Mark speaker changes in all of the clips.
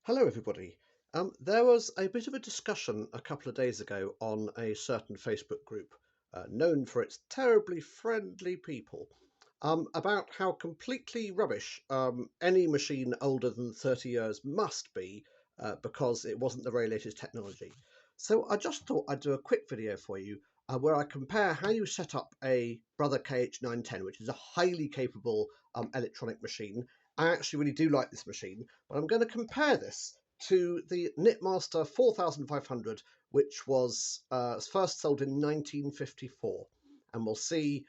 Speaker 1: Hello, everybody. There was a bit of a discussion a couple of days ago on a certain Facebook group known for its terribly friendly people about how completely rubbish any machine older than 30 years must be because it wasn't the very latest technology. So I just thought I'd do a quick video for you where I compare how you set up a Brother KH910, which is a highly capable electronic machine. I actually really do like this machine, but I'm going to compare this to the Knitmaster 4500, which was first sold in 1954, and we'll see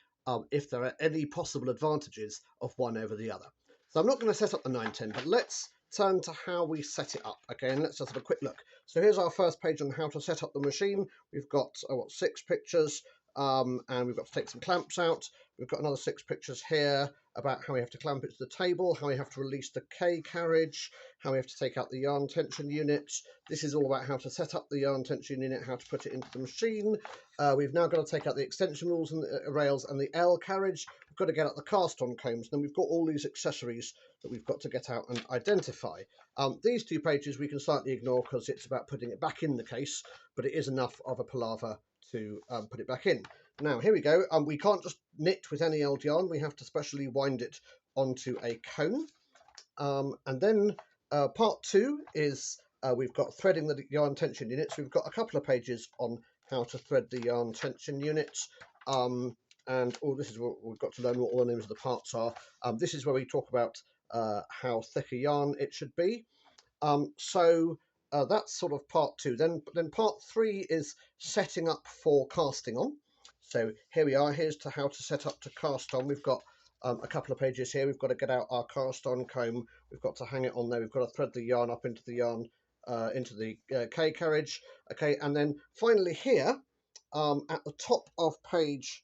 Speaker 1: if there are any possible advantages of one over the other. So I'm not going to set up the 910, but let's turn to how we set it up. Okay, and let's just have a quick look. So here's our first page on how to set up the machine. We've got 6 pictures, and we've got to take some clamps out. We've got another 6 pictures here about how we have to clamp it to the table, how we have to release the K carriage, how we have to take out the yarn tension unit. This is all about how to set up the yarn tension unit, how to put it into the machine. We've now got to take out the extension rules and the rails and the L carriage. We've got to get out the cast-on combs. Then we've got all these accessories that we've got to get out and identify. These 2 pages we can slightly ignore because it's about putting it back in the case, but it is enough of a palaver to put it back in. Now, here we go. We can't just knit with any old yarn. We have to specially wind it onto a cone. And then part 2 is we've got threading the yarn tension units. We've got a couple of pages on how to thread the yarn tension units. And this is what we've got to learn what all the names of the parts are. This is where we talk about how thick a yarn it should be. That's sort of part 2. Then part 3 is setting up for casting on. So here we are. Here's to how to set up to cast on. We've got a couple of pages here. We've got to get out our cast on comb. We've got to hang it on there. We've got to thread the yarn up into the yarn, into the K carriage. Okay, and then finally here, at the top of page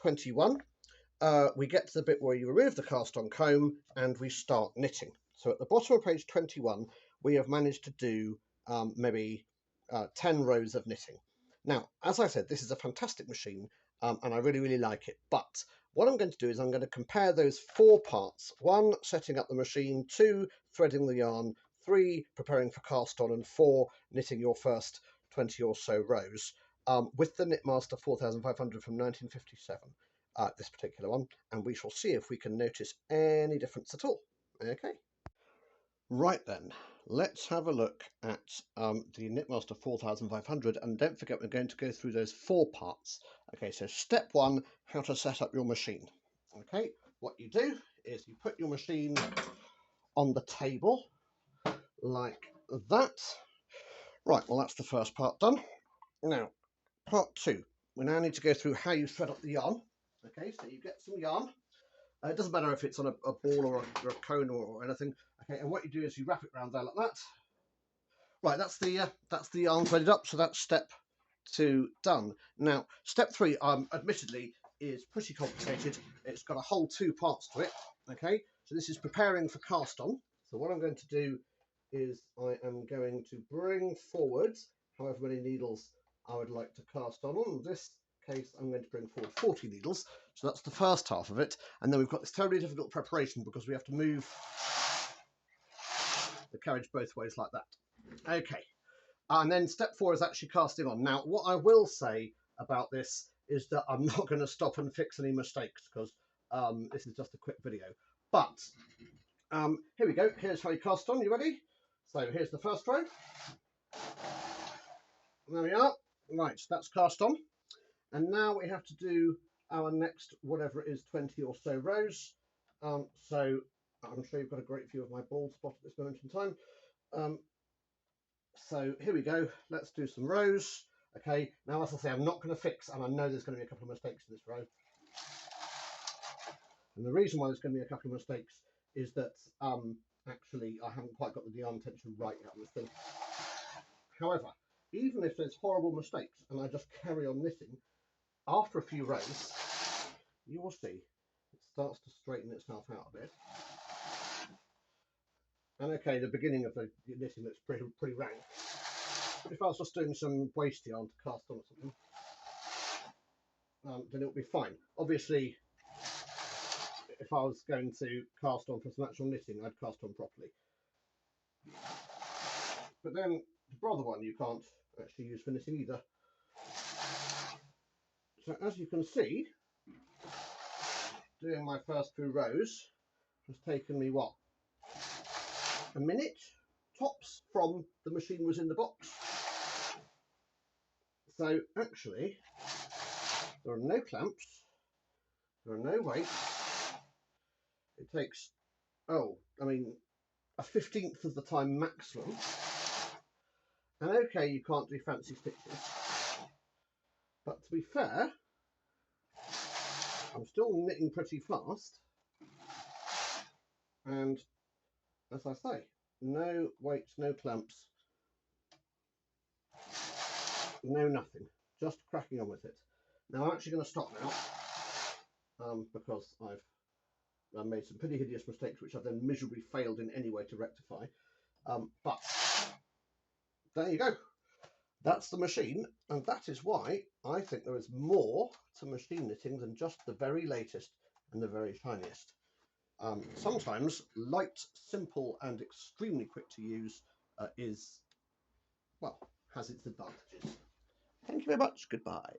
Speaker 1: 21, we get to the bit where you remove the cast on comb and we start knitting. So at the bottom of page 21, we have managed to do maybe 10 rows of knitting. Now, as I said, this is a fantastic machine and I really, really like it. But what I'm going to do is I'm going to compare those 4 parts. 1, setting up the machine. 2, threading the yarn. 3, preparing for cast on. And 4, knitting your first 20 or so rows with the Knitmaster 4500 from 1957. This particular one, and we shall see if we can notice any difference at all. Okay. Right then, let's have a look at the Knitmaster 4500, and don't forget we're going to go through those 4 parts. Okay, so step 1, how to set up your machine. Okay, what you do is you put your machine on the table like that. Right, well that's the first part done. Now, part 2, we now need to go through how you thread up the yarn. Okay, so you get some yarn. It doesn't matter if it's on a ball or a cone or anything. Okay, and what you do is you wrap it around there like that. Right, that's the yarn threaded up. So that's step 2 done. Now, step 3, admittedly, is pretty complicated. It's got a whole 2 parts to it. Okay, so this is preparing for cast on. So what I'm going to do is I am going to bring forward however many needles I would like to cast on. On this case, I'm going to bring forward 40 needles. So that's the first half of it. And then we've got this terribly difficult preparation because we have to move the carriage both ways like that. Okay. And then step 4 is actually casting on. Now, what I will say about this is that I'm not going to stop and fix any mistakes because this is just a quick video. But here we go. Here's how you cast on. You ready? So here's the first row. There we are. Right, so that's cast on. And now we have to do our next, whatever it is, 20 or so rows. So I'm sure you've got a great view of my bald spot at this moment in time. So here we go. Let's do some rows. Okay, now as I say, I'm not going to fix, and I know there's going to be a couple of mistakes in this row. And the reason why there's going to be a couple of mistakes is that actually I haven't quite got the yarn tension right yet on this thing. However, even if there's horrible mistakes and I just carry on knitting, after a few rows, you will see it starts to straighten itself out a bit. And okay, the beginning of the knitting looks pretty rank. But if I was just doing some waste yarn to cast on or something, then it would be fine. Obviously, if I was going to cast on for some actual knitting, I'd cast on properly. but then the brother one you can't actually use for knitting either. So as you can see, doing my first few rows has taken me, what, a minute tops from the machine was in the box. So actually, there are no clamps, there are no weights. It takes, oh, I mean, a 15th of the time maximum. And okay, you can't do fancy stitches, but to be fair, I'm still knitting pretty fast. And as I say, no weights, no clamps, no nothing, just cracking on with it. Now I'm actually going to stop now because I've made some pretty hideous mistakes which I've then miserably failed in any way to rectify. But there you go. That's the machine, and that is why I think there is more to machine knitting than just the very latest and the very shiniest. Sometimes light, simple, and extremely quick to use has its advantages. Thank you very much. Goodbye.